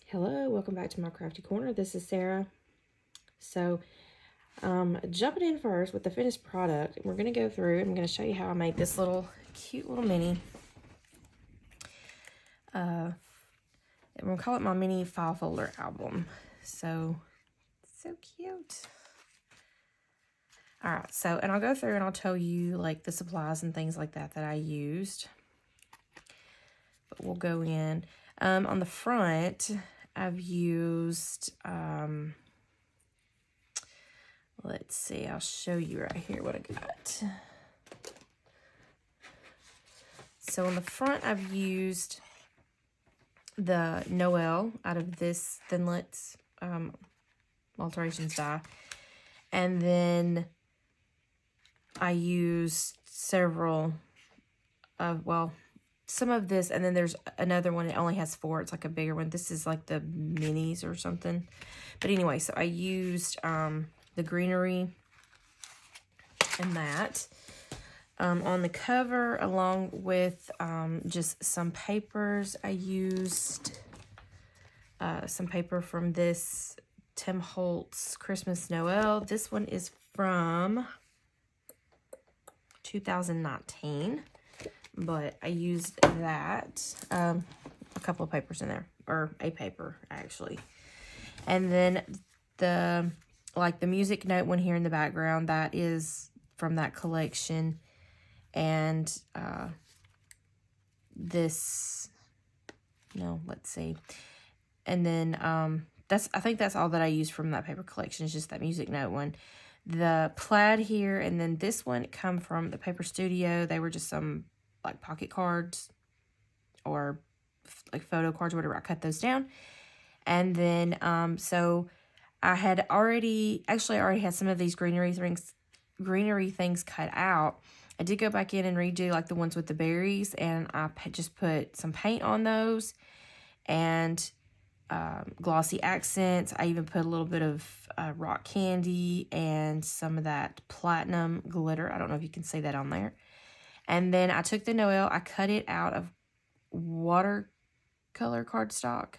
Hello, welcome back to my crafty corner. This is Sarah. So, jumping in first with the finished product, we're going to go through and I'm going to show you how I made this little cute little mini. And we'll call it my mini file folder album. So cute. All right, so, and I'll go through and I'll tell you like the supplies and things like that I used. But we'll go in. On the front, I've used, let's see, I'll show you right here what I got. So on the front, I've used the Noel out of this Thinlits alterations die. And then I used several of, well, some of this, and then there's another one that only has 4. It's like a bigger one. This is like the minis or something. But anyway, so I used the Greenery and that. On the cover, along with just some papers, I used some paper from this Tim Holtz Christmas Noel. This one is from 2019. But I used that, a couple of papers in there, or a paper, actually. And then the music note one here in the background, that is from that collection. And this, no, let's see. And then I think that's all that I used from that paper collection, is just that music note one. The plaid here, and then this one come from the Paper Studio. They were just some like pocket cards or like photo cards or whatever. I cut those down. And then so I already had some of these greenery things cut out. I did go back in and redo like the ones with the berries, and I just put some paint on those and glossy accents. I even put a little bit of rock candy and some of that platinum glitter. I don't know if you can see that on there. And then I took the Noel, I cut it out of watercolor cardstock.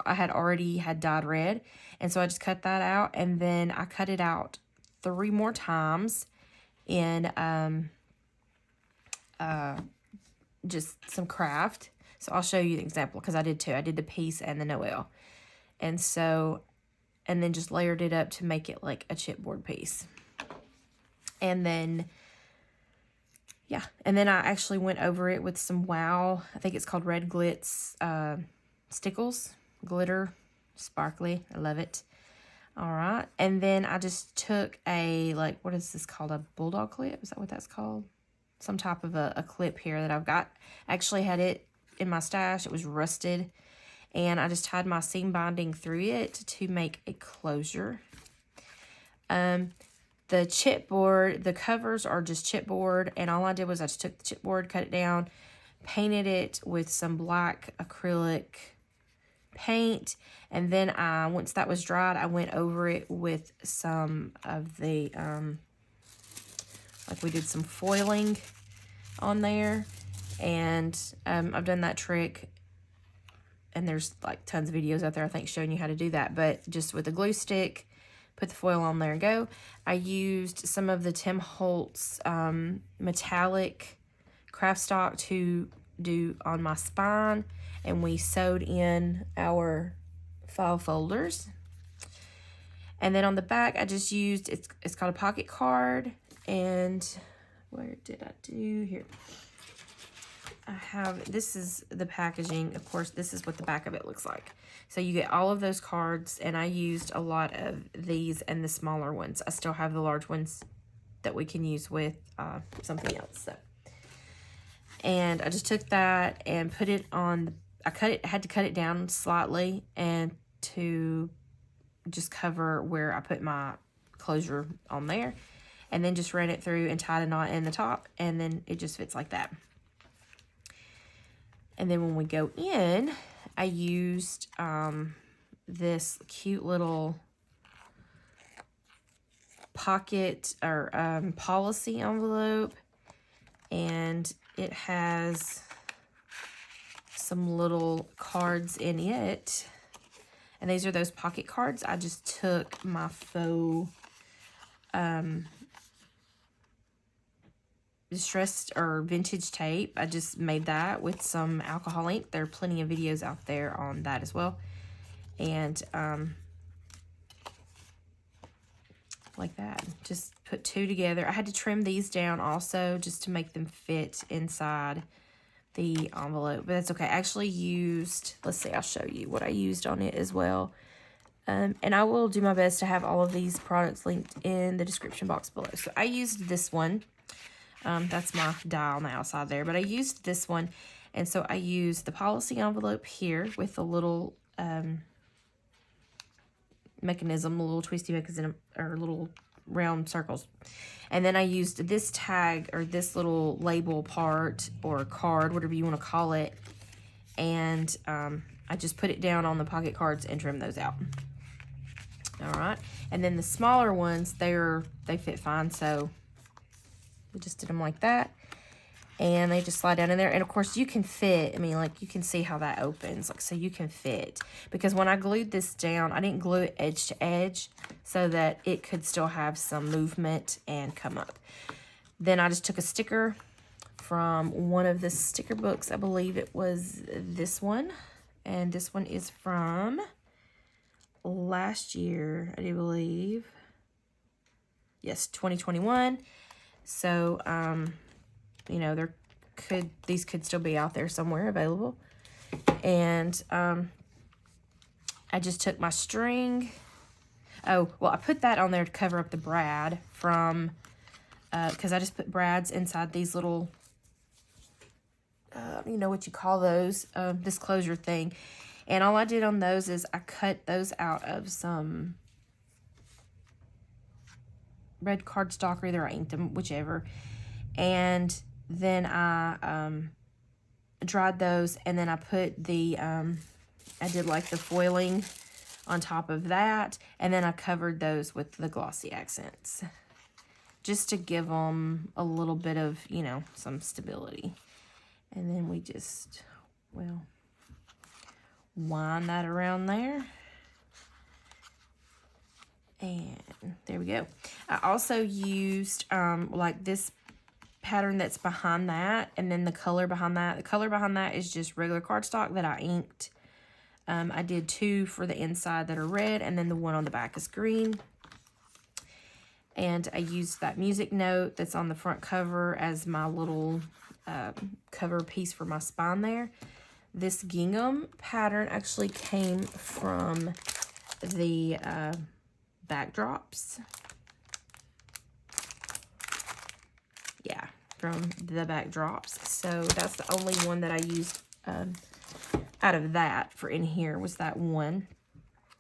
I had already dyed red. And so I just cut that out. And then I cut it out 3 more times in just some craft. So I'll show you the example because I did too. I did the piece and the Noel. And then just layered it up to make it like a chipboard piece. And then, yeah. And then I actually went over it with some Wow. I think it's called Red Glitz Stickles. Glitter. Sparkly. I love it. All right. And then I just took a, like, what is this called? A bulldog clip? Is that what that's called? Some type of a clip here that I've got. I actually had it in my stash. It was rusted. And I just tied my seam binding through it to make a closure. The chipboard, the covers are just chipboard, and all I did was I just took the chipboard, cut it down, painted it with some black acrylic paint, and then once that was dried, I went over it with some of the, like we did some foiling on there, and I've done that trick, and there's like tons of videos out there, I think, showing you how to do that, but just with a glue stick, put the foil on there and go. I used some of the Tim Holtz metallic craft stock to do on my spine, and we sewed in our file folders. And then on the back, I just used, it's called a pocket card, and where did I do here? This is the packaging. Of course, this is what the back of it looks like. So you get all of those cards, and I used a lot of these and the smaller ones. I still have the large ones that we can use with something else. So, and I just took that and put it on, had to cut it down slightly and to just cover where I put my closure on there, and then just ran it through and tied a knot in the top, and then it just fits like that. And then when we go in, I used this cute little pocket or policy envelope, and it has some little cards in it. And these are those pocket cards. I just took my faux distressed or vintage tape. I just made that with some alcohol ink. There are plenty of videos out there on that as well. And like that, just put two together. I had to trim these down also just to make them fit inside the envelope, but that's okay. I actually used, let's see, I'll show you what I used on it as well. And I will do my best to have all of these products linked in the description box below. So I used this one. That's my die on the outside there, but I used this one. And so I used the policy envelope here with a little mechanism, a little twisty mechanism, or little round circles. And then I used this tag, or this little label part, or card, whatever you want to call it. And I just put it down on the pocket cards and trim those out. All right. And then the smaller ones, they fit fine. So we just did them like that. And they just slide down in there. And of course you can fit, I mean, like you can see how that opens. Like, so you can fit. Because when I glued this down, I didn't glue it edge to edge so that it could still have some movement and come up. Then I just took a sticker from one of the sticker books. I believe it was this one. And this one is from last year, I do believe. Yes, 2021. So, you know, these could still be out there somewhere available. And I just took my string. Oh, well, I put that on there to cover up the brad from, because I just put brads inside these little, you know what you call those, disclosure thing. And all I did on those is I cut those out of some red cardstock, or either I inked them, whichever. And then I dried those, and then I put the, I did like the foiling on top of that, and then I covered those with the glossy accents, just to give them a little bit of, you know, some stability. And then we just, well, wind that around there. And there we go. I also used, like this pattern that's behind that, and then the color behind that. The color behind that is just regular cardstock that I inked. I did two for the inside that are red, and then the one on the back is green. And I used that music note that's on the front cover as my little cover piece for my spine there. This gingham pattern actually came from the backdrops. Yeah, from the backdrops. So that's the only one that I used out of that for in here was that one.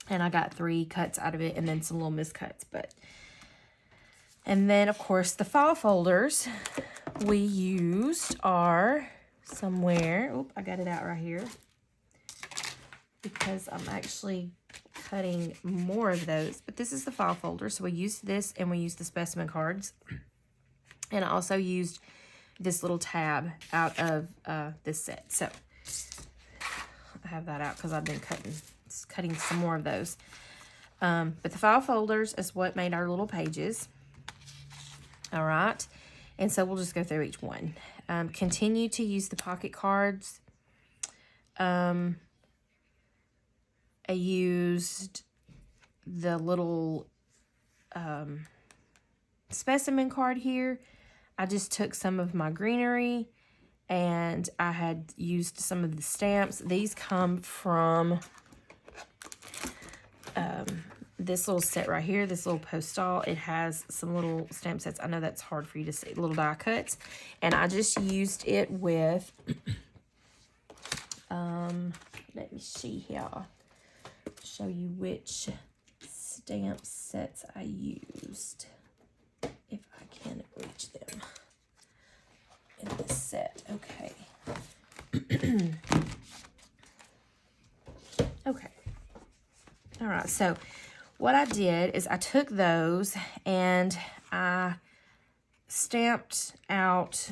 And I got 3 cuts out of it, and then some little miscuts. And then, of course, the file folders we used are somewhere. Oop, I got it out right here. Because I'm actually cutting more of those. But this is the file folder. So we used this, and we used the specimen cards. And I also used this little tab out of this set. So I have that out because I've been cutting some more of those. But the file folders is what made our little pages. All right. And so we'll just go through each one. Continue to use the pocket cards. I used the little specimen card here. I just took some of my Greenery, and I had used some of the stamps. These come from this little set right here, this little postal. It has some little stamp sets. I know that's hard for you to see, little die cuts. And I just used it with, let me see here. Show you which stamp sets I used, if I can reach them in this set. Okay. Okay. All right, so what I did is I took those and I stamped out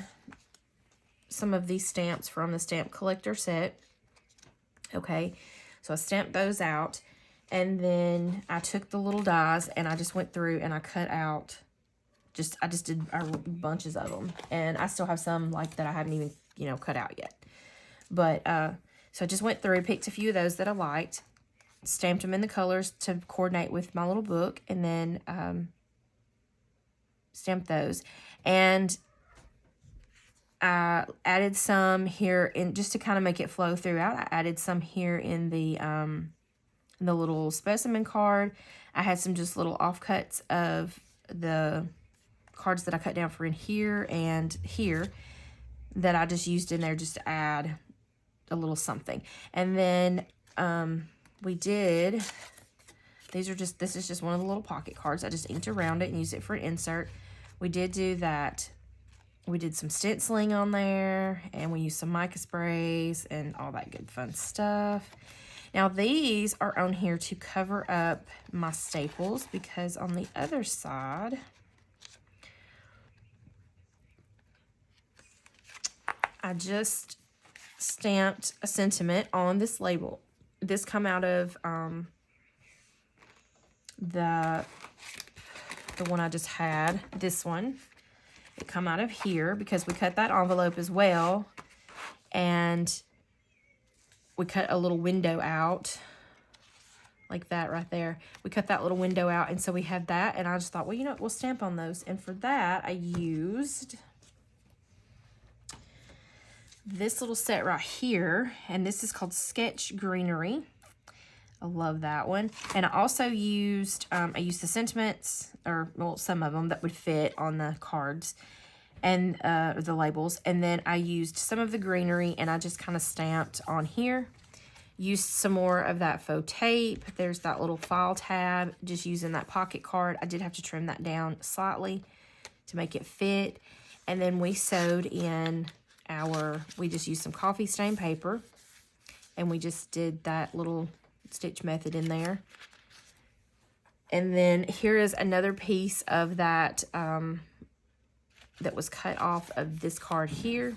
some of these stamps from the stamp collector set. Okay, so I stamped those out, and then I took the little dies and I just went through and I cut out, I just did bunches of them, and I still have some like that I haven't even, you know, cut out yet. But so I just went through, picked a few of those that I liked, stamped them in the colors to coordinate with my little book, and then stamped those. And I added some here in just to kind of make it flow throughout. I added some here in the little specimen card. I had some just little offcuts of the cards that I cut down for in here and here that I just used in there just to add a little something. And then we did, this is just one of the little pocket cards. I just inked around it and used it for an insert. We did do that. We did some stenciling on there, and we used some mica sprays and all that good fun stuff. Now these are on here to cover up my staples, because on the other side, I just stamped a sentiment on this label. This come out of the one I just had, this one. It come out of here because we cut that envelope as well, and we cut a little window out like that right there. We cut that little window out, and so we had that, and I just thought, well, you know what, we'll stamp on those. And for that, I used this little set right here, and this is called Sketch Greenery. I love that one. And I also used, I used the sentiments, or well, some of them that would fit on the cards and the labels. And then I used some of the greenery, and I just kind of stamped on here. Used some more of that faux tape. There's that little file tab, just using that pocket card. I did have to trim that down slightly to make it fit. And then we sewed in we just used some coffee stain paper, and we just did that little stitch method in there. And then here is another piece of that that was cut off of this card here.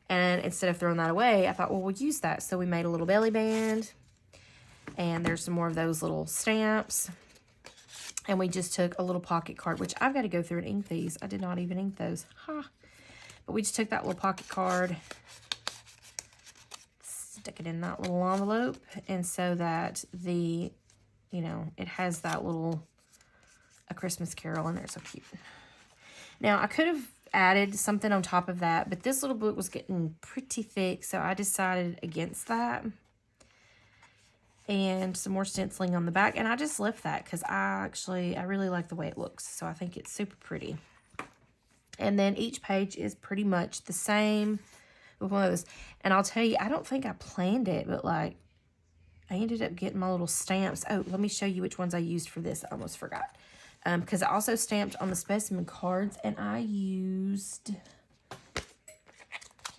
And instead of throwing that away, I thought, well, we'll use that. So we made a little belly band, and there's some more of those little stamps. And we just took a little pocket card, which I've got to go through and ink these. I did not even ink those. Huh. But we just took that little pocket card, stick it in that little envelope, and so that the, you know, it has that little, a Christmas carol in there. So cute. Now, I could have added something on top of that, but this little book was getting pretty thick, so I decided against that. And some more stenciling on the back, and I just left that because I really like the way it looks, so I think it's super pretty. And then each page is pretty much the same with one of those. And I'll tell you, I don't think I planned it, but like, I ended up getting my little stamps. Oh, let me show you which ones I used for this. I almost forgot. Because I also stamped on the specimen cards, and I used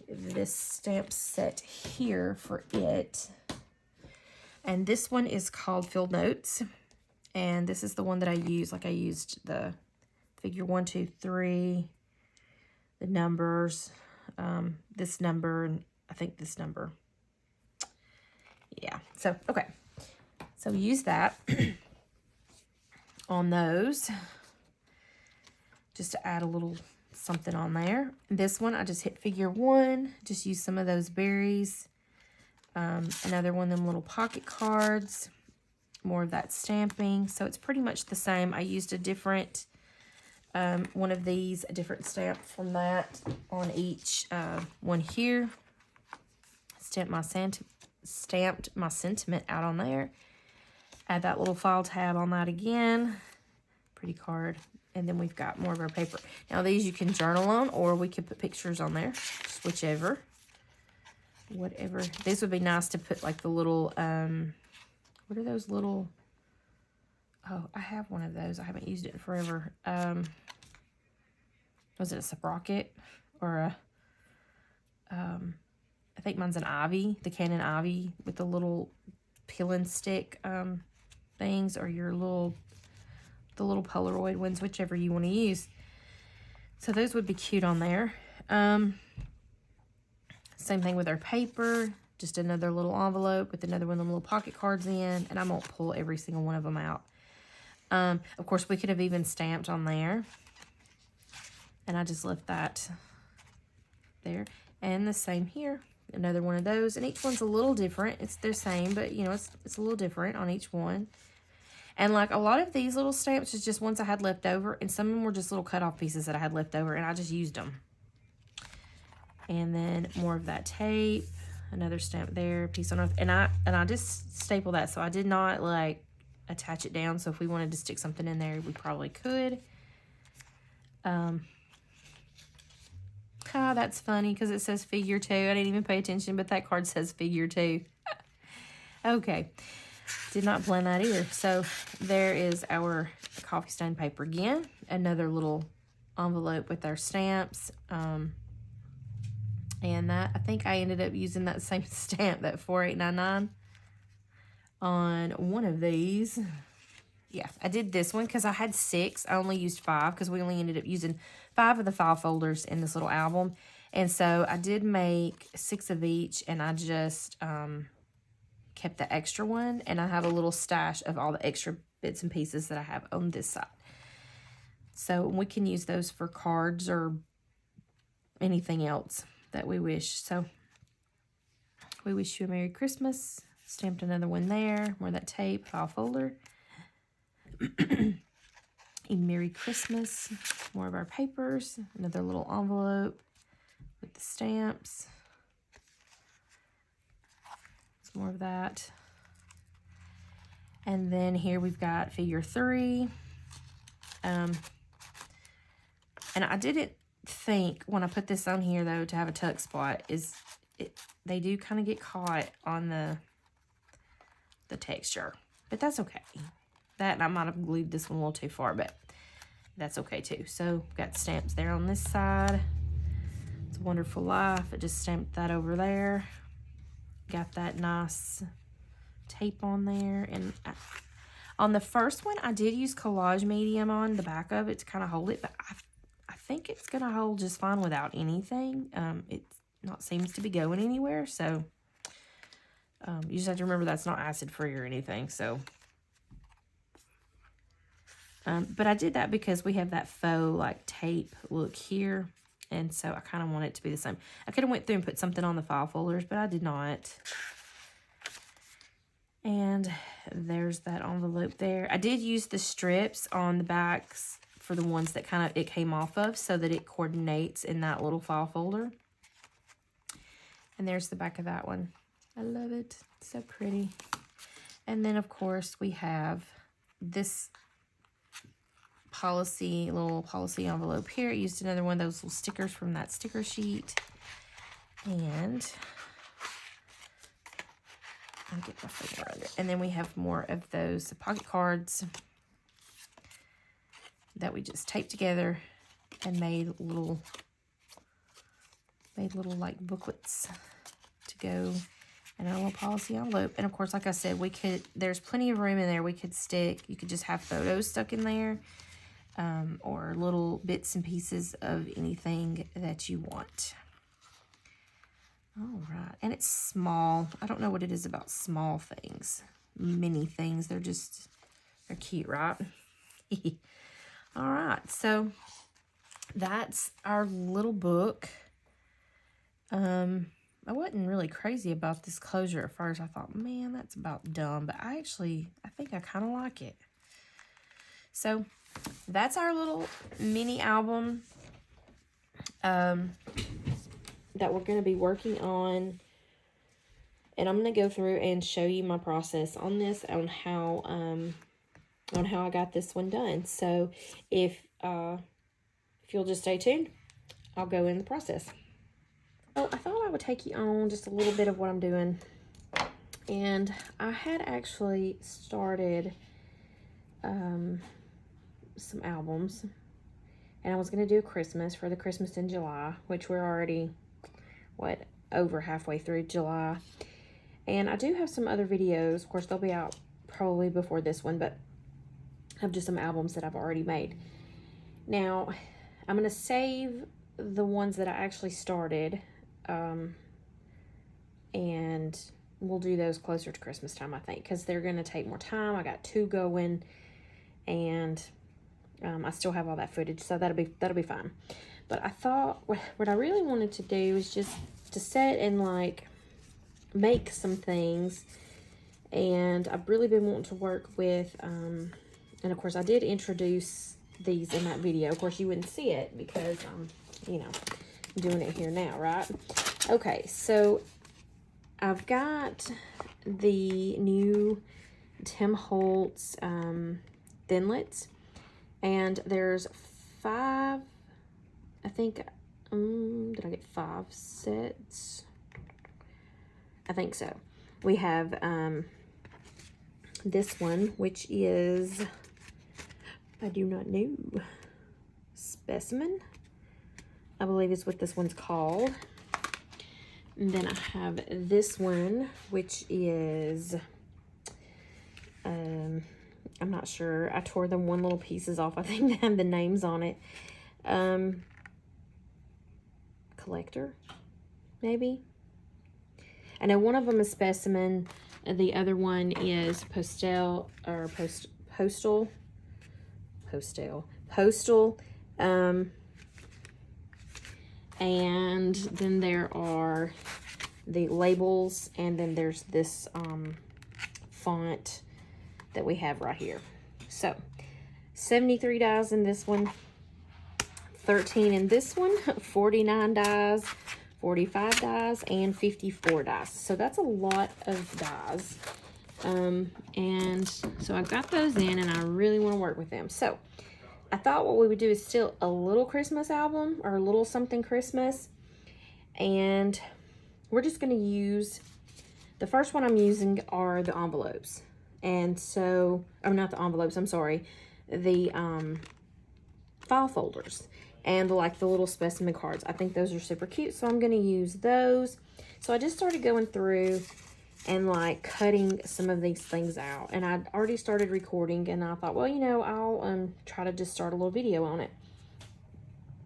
this stamp set here for it. And this one is called Field Notes. And this is the one that I used. Like, I used the figure 1, 2, 3, the numbers, this number, and I think this number. Yeah, so, okay. So use that on those just to add a little something on there. This one, I just hit figure 1, just use some of those berries. Another one of them little pocket cards, more of that stamping. So it's pretty much the same. I used a different one of these, a different stamp from that on each one here. Stamped my sentiment out on there. Add that little file tab on that again. Pretty card. And then we've got more of our paper. Now these you can journal on, or we could put pictures on there. Just whichever. Whatever. These would be nice to put like the little, what are those little, oh, I have one of those. I haven't used it in forever. Was it a sprocket or a, I think mine's an ivy, the Canon ivy with the little peel and stick things, or your the little Polaroid ones, whichever you want to use. So those would be cute on there. Same thing with our paper. Just another little envelope with another one of them little pocket cards in, and I won't pull every single one of them out. Of course, we could have even stamped on there, and I just left that there. And the same here, another one of those, and each one's a little different. It's the same, but you know, it's a little different on each one. And like a lot of these little stamps is just ones I had left over, and some of them were just little cut off pieces that I had left over, and I just used them. And then more of that tape, another stamp there, piece on earth, and I just staple that, so I did not like attach it down. So if we wanted to stick something in there, we probably could. That's funny because it says figure 2. I didn't even pay attention, but that card says figure 2. Okay, did not plan that either. So there is our coffee stain paper again, another little envelope with our stamps. And that, I think I ended up using that same stamp, that 4899, on one of these. Yeah, I did this one because I had 6. I only used 5 because we only ended up using 5 of the file folders in this little album. And so I did make 6 of each, and I just kept the extra one. And I have a little stash of all the extra bits and pieces that I have on this side. So we can use those for cards or anything else that we wish. So we wish you a Merry Christmas. Stamped another one there. More of that tape, file folder. A Merry Christmas. More of our papers. Another little envelope with the stamps. Some more of that. And then here we've got figure 3. And I didn't think when I put this on here though to have a tuck spot they do kind of get caught on the texture, but that's okay. That, and I might have glued this one a little too far, but that's okay too. So got stamps there on this side. It's a Wonderful Life. I just stamped that over there. Got that nice tape on there, and on the first one I did use collage medium on the back of it to kind of hold it, but I think it's gonna hold just fine without anything. It's not seems to be going anywhere, so you just have to remember that's not acid free or anything. So but I did that because we have that faux like tape look here, and so I kind of want it to be the same. I could have went through and put something on the file folders, but I did not. And there's that envelope there. I did use the strips on the backs for the ones that kind of it came off of, so that it coordinates in that little file folder. And there's the back of that one. I love it. It's so pretty. And then of course we have this little policy envelope here. I used another one of those little stickers from that sticker sheet. And I'll get my finger under it. And then we have more of those pocket cards that we just taped together and made little like booklets to go in our little policy envelope. And of course, like I said, there's plenty of room in there. You could just have photos stuck in there, or little bits and pieces of anything that you want. All right, and it's small. I don't know what it is about small things, mini things. They're cute, right? All right, so that's our little book. I wasn't really crazy about this closure at first. I thought, man, that's about dumb, but I think I kind of like it. So that's our little mini album that we're going to be working on, and I'm going to go through and show you my process on this, on how I got this one done. So if you'll just stay tuned, I'll go in the process. So I thought I would take you on just a little bit of what I'm doing. And I had actually started some albums, and I was going to do a Christmas for the Christmas in July, which we're already, over halfway through July. And I do have some other videos. Of course, they'll be out probably before this one, but I have just some albums that I've already made. Now, I'm going to save the ones that I actually started and we'll do those closer to Christmas time, I think, because they're going to take more time. I got 2 going, and I still have all that footage, so that'll be fine. But I thought what I really wanted to do is just to sit and like make some things, and I've really been wanting to work with, and of course I did introduce these in that video. Of course you wouldn't see it because you know, I'm doing it here now, right? Okay, so I've got the new Tim Holtz Thinlits, and there's 5, I think, did I get 5 sets? I think so. We have this one, which is, I do not know, Specimen, I believe is what this one's called. And then I have this one, which is, I'm not sure. I tore them one little pieces off. I think they have the names on it. Collector, maybe. I know one of them is Specimen. The other one is Postal. And then there are the labels, and then there's this font that we have right here. So 73 dies in this one, 13 in this one, 49 dies, 45 dies, and 54 dies. So that's a lot of dies. And so I got those in, and I really want to work with them. So I thought what we would do is still a little Christmas album, or a little something Christmas. And we're just going to use, the first one I'm using are the envelopes. And so, or not the envelopes, I'm sorry, the file folders. And like the little specimen cards. I think those are super cute, so I'm going to use those. So I just started going through and like cutting some of these things out, and I'd already started recording, and I thought, well, you know, I'll try to just start a little video on it,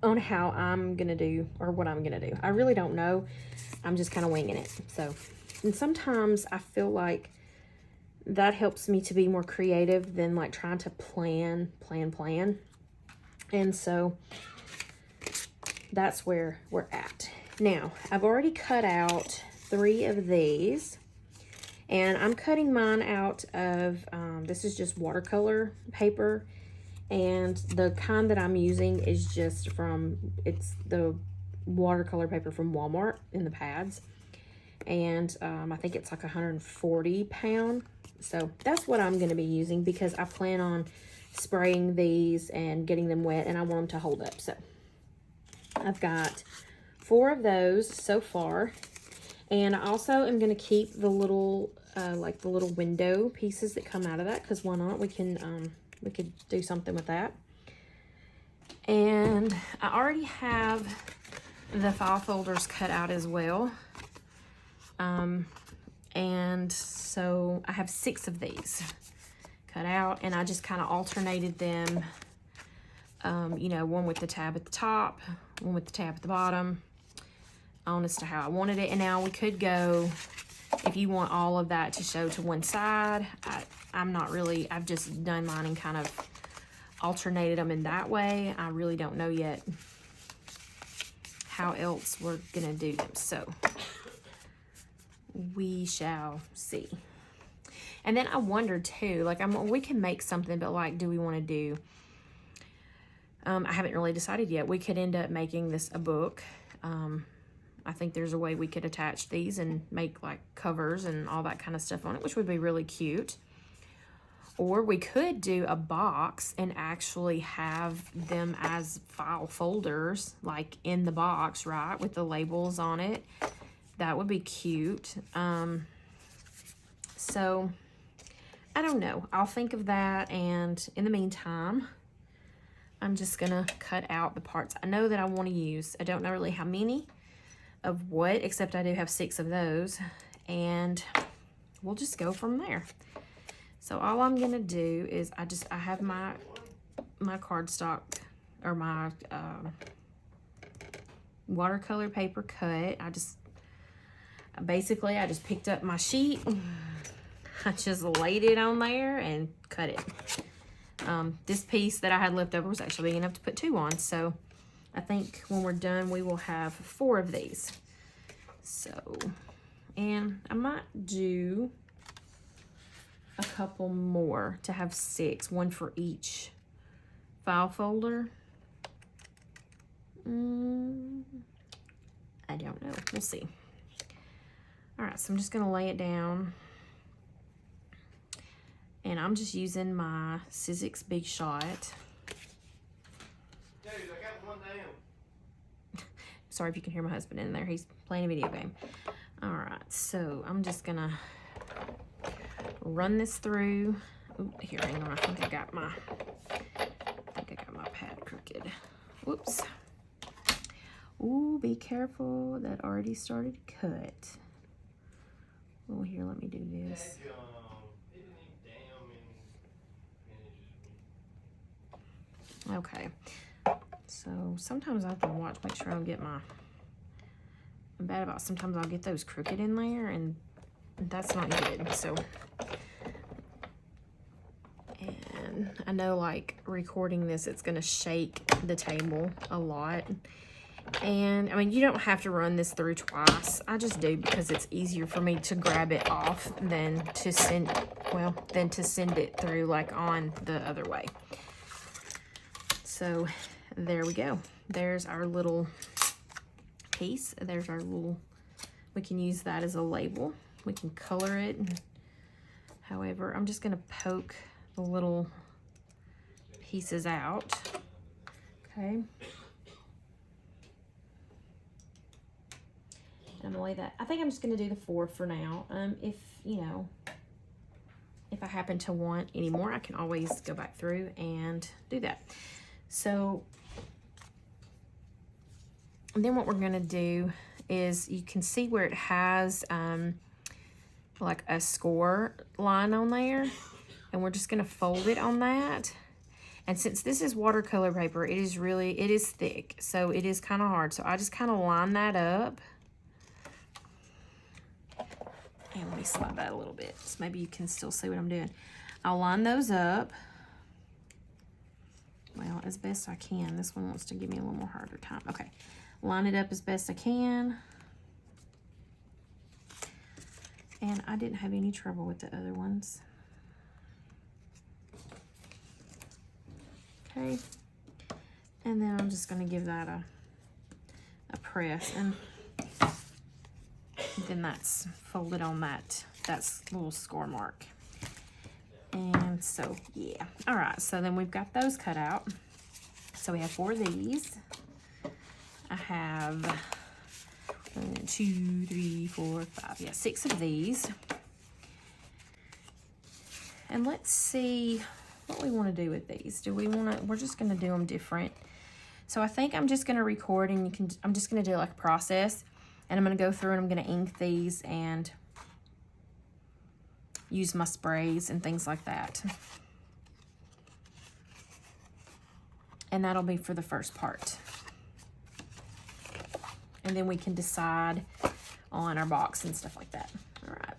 on how I'm gonna do, or what I'm gonna do. I really don't know, I'm just kind of winging it. So, and sometimes I feel like that helps me to be more creative than like trying to plan. And so that's where we're at now. I've already cut out 3 of these. And I'm cutting mine out of, this is just watercolor paper. And the kind that I'm using is just from, it's the watercolor paper from Walmart in the pads. And I think it's like 140 pound. So that's what I'm going to be using, because I plan on spraying these and getting them wet, and I want them to hold up. So I've got 4 of those so far. And I also am going to keep the little, like the little window pieces that come out of that, because why not? We could do something with that. And I already have the file folders cut out as well. And so I have 6 of these cut out, and I just kind of alternated them, you know, one with the tab at the top, one with the tab at the bottom, on as to how I wanted it. And now we could go, if you want all of that to show to one side, I'm not really, I've just done mine and kind of alternated them in that way. I really don't know yet how else we're gonna do them, so we shall see. And then I wondered too, like, we can make something, but like, do we want to do, I haven't really decided yet. We could end up making this a book. I think there's a way we could attach these and make like covers and all that kind of stuff on it, which would be really cute. Or we could do a box and actually have them as file folders, like in the box, right, with the labels on it. That would be cute. So I don't know. I'll think of that, and in the meantime, I'm just gonna cut out the parts I know that I want to use. I don't know really how many of what, except I do have 6 of those, and we'll just go from there. So all I'm gonna do is I have my cardstock, or my watercolor paper cut. basically I just picked up my sheet. I just laid it on there and cut it. This piece that I had left over was actually big enough to put 2 on. So I think when we're done, we will have 4 of these. So, and I might do a couple more to have 6, 1 for each file folder. I don't know. We'll see. All right, so I'm just going to lay it down. And I'm just using my Sizzix Big Shot. Dude, I got one down. Sorry if you can hear my husband in there. He's playing a video game. All right, so I'm just going to run this through. Ooh, here, hang on. I think I got my pad crooked. Whoops. Ooh, be careful. That already started to cut. Oh, here, let me do this. Okay. So sometimes I have to watch, make sure I don't get my... I'm bad about sometimes I'll get those crooked in there, and that's not good. So... And I know, like, recording this, it's going to shake the table a lot. And, I mean, you don't have to run this through twice. I just do because it's easier for me to grab it off than to send, well, than to send it through, like, on the other way. So, there we go. There's our little piece. There's our little, we can use that as a label. We can color it. However, I'm just going to poke the little pieces out. Okay. I'm gonna lay that. I think I'm just gonna do the 4 for now. If you know, if I happen to want any more, I can always go back through and do that. So, and then what we're gonna do is you can see where it has like a score line on there, and we're just gonna fold it on that. And since this is watercolor paper, it is thick, so it is kind of hard. So I just kind of line that up. And let me slide that a little bit, so maybe you can still see what I'm doing. I'll line those up. Well, as best I can. This one wants to give me a little more harder time. Okay, line it up as best I can. And I didn't have any trouble with the other ones. Okay, and then I'm just going to give that a press, and then that's folded on that's little score mark. And so, yeah. All right, so then we've got those cut out. So we have 4 of these. I have 1, 2, 3, 4, 5. Yeah, 6 of these. And let's see what we want to do with these. Do we want to, we're just going to do them different. So I think I'm just going to record, and I'm just going to do like a process. And I'm going to go through and I'm going to ink these and use my sprays and things like that. And that'll be for the first part. And then we can decide on our box and stuff like that. All right.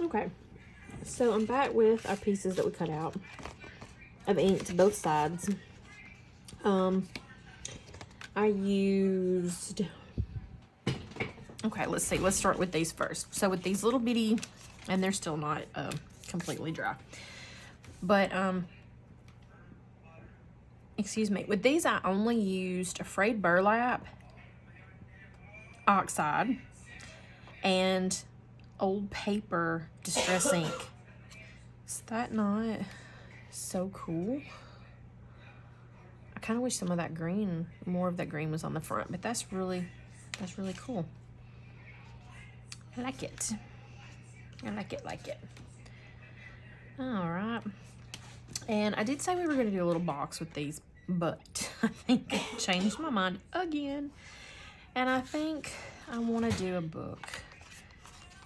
Okay, so I'm back with our pieces that we cut out of ink to both sides. I used, okay, let's see, let's start with these first. So with these little bitty, and they're still not completely dry, but excuse me, with these I only used frayed burlap, oxide, and old paper distress ink. Is that not so cool? I kind of wish some of that green, more of that green was on the front, but that's really cool. I like it. I like it. All right. And I did say we were going to do a little box with these, but I think I changed my mind again. And I think I want to do a book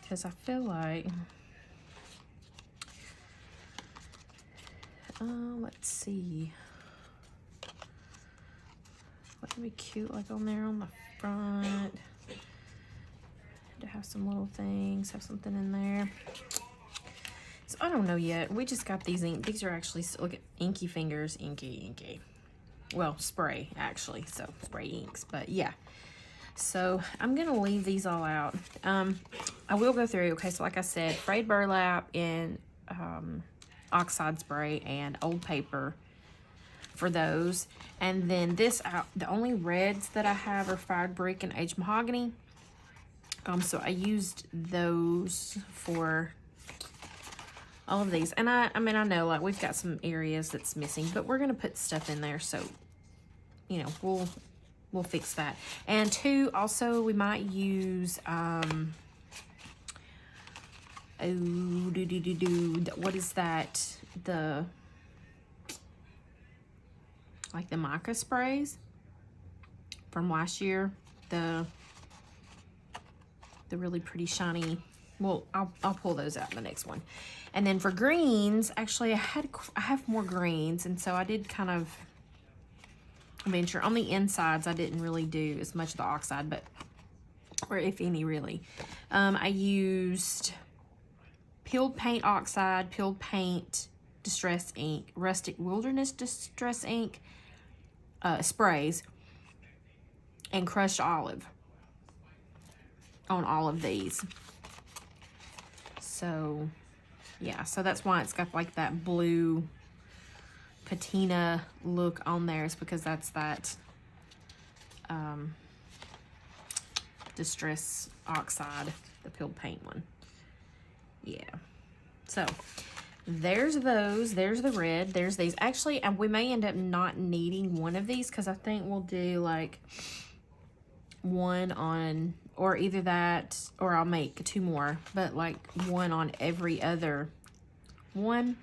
because I feel like, let's see. What would be cute, like on there on the front? To have some little things, have something in there. So I don't know yet. We just got these ink. These are actually, look at inky fingers, inky. Well, spray actually, so spray inks. But yeah. So I'm gonna leave these all out. I will go through. Okay, so like I said, frayed burlap and oxide spray and old paper for those. And then this, the only reds that I have are fired brick and aged mahogany. So I used those for all of these. And I mean, I know like we've got some areas that's missing, but we're gonna put stuff in there, so you know, we'll fix that. And two, also we might use what is that? The like the mica sprays from last year, the really pretty shiny. Well, I'll pull those out in the next one. And then for greens, actually I have more greens, and so I did kind of venture on the insides. I didn't really do as much of the oxide, but or if any really. I used peeled paint oxide, peeled paint distress ink, rustic wilderness distress ink sprays, and crushed olive on all of these. So yeah, so that's why it's got like that blue patina look on there, is because that's that distress oxide, the peeled paint one. Yeah, so there's those, there's the red, there's these. Actually, we may end up not needing one of these because I think we'll do like one on, or either that, or I'll make two more, but like one on every other one,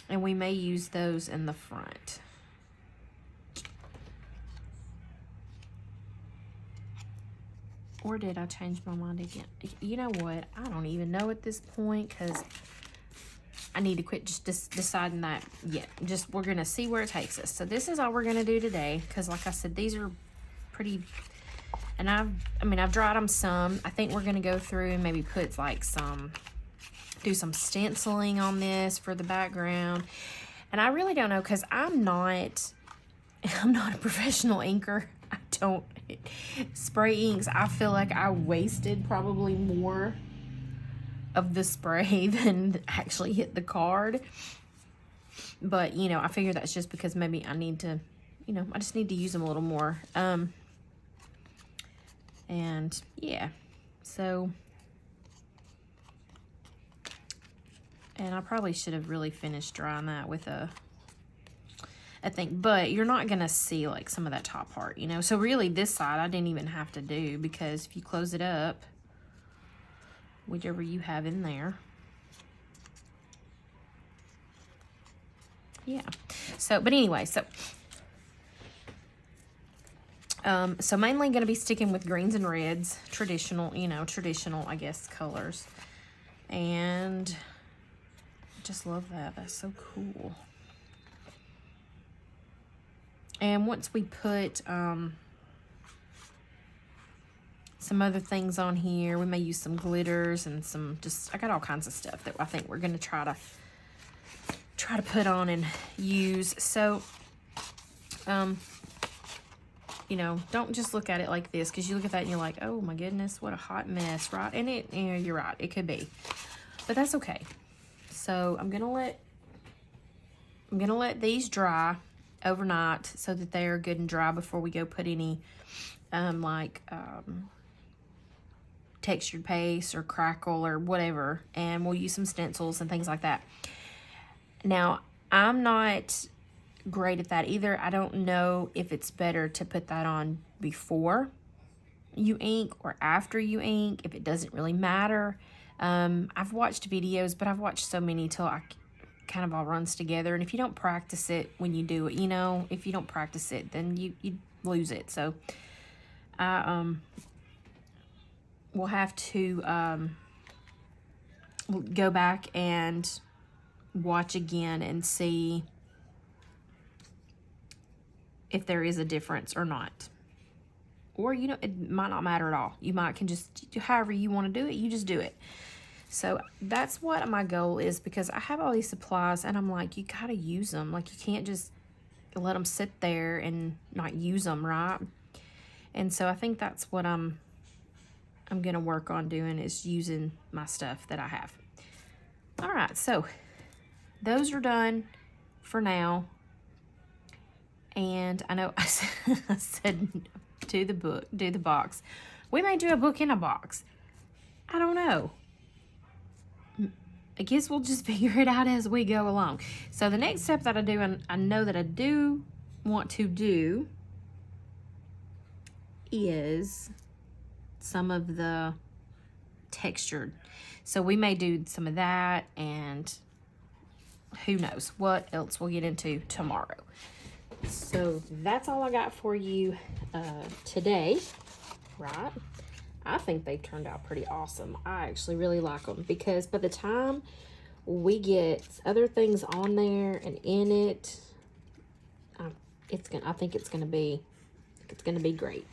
and we may use those in the front. Or did I change my mind again? You know what? I don't even know at this point, because I need to quit just deciding that yet. Just, we're going to see where it takes us. So this is all we're going to do today, because like I said, these are pretty, and I've dried them some. I think we're going to go through and maybe put like do some stenciling on this for the background. And I really don't know, because I'm not a professional inker. I don't spray inks. I feel like I wasted probably more of the spray than actually hit the card. But, you know, I figure that's just because maybe I need to, you know, I just need to use them a little more. And yeah, so, and I probably should have really finished drying that with I think, but you're not gonna see like some of that top part, you know. So really this side I didn't even have to do, because if you close it up, whichever you have in there, yeah. So, but anyway, so so mainly gonna be sticking with greens and reds, traditional, you know, traditional, I guess, colors. And I just love that. That's so cool. And once we put some some other things on here. We may use some glitters and some I got all kinds of stuff that I think we're going to try to put on and use. So, you know, don't just look at it like this, because you look at that and you're like, oh my goodness, what a hot mess, right? And you're right, it could be, but that's okay. So I'm gonna let these dry overnight so that they are good and dry before we go put any textured paste or crackle or whatever, and we'll use some stencils and things like that. Now, I'm not great at that either. I don't know if it's better to put that on before you ink or after you ink, if it doesn't really matter. I've watched videos, but I've watched so many till I kind of all runs together, and if you don't practice it when you do it, you know, if you don't practice it, then you lose it. So we'll have to go back and watch again and see if there is a difference or not. Or, you know, it might not matter at all. You can just, however you want to do it, you just do it. So that's what my goal is, because I have all these supplies and I'm like, you gotta use them. Like, you can't just let them sit there and not use them, right? And so I think that's what I'm gonna work on doing, is using my stuff that I have. All right, so those are done for now. And I know I said do the box. We may do a book in a box. I don't know. I guess we'll just figure it out as we go along. So the next step that I do, and I know that I do want to do, is some of the textured. So we may do some of that, and who knows what else we'll get into tomorrow. So that's all I got for you today, right? I think they've turned out pretty awesome. I actually really like them, because by the time we get other things on there and in it, I think it's gonna be great.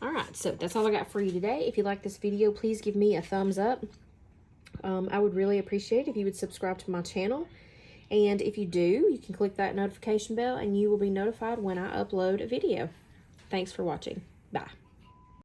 All right, so that's all I got for you today. If you like this video, please give me a thumbs up. I would really appreciate it if you would subscribe to my channel. And if you do, you can click that notification bell and you will be notified when I upload a video. Thanks for watching. Bye.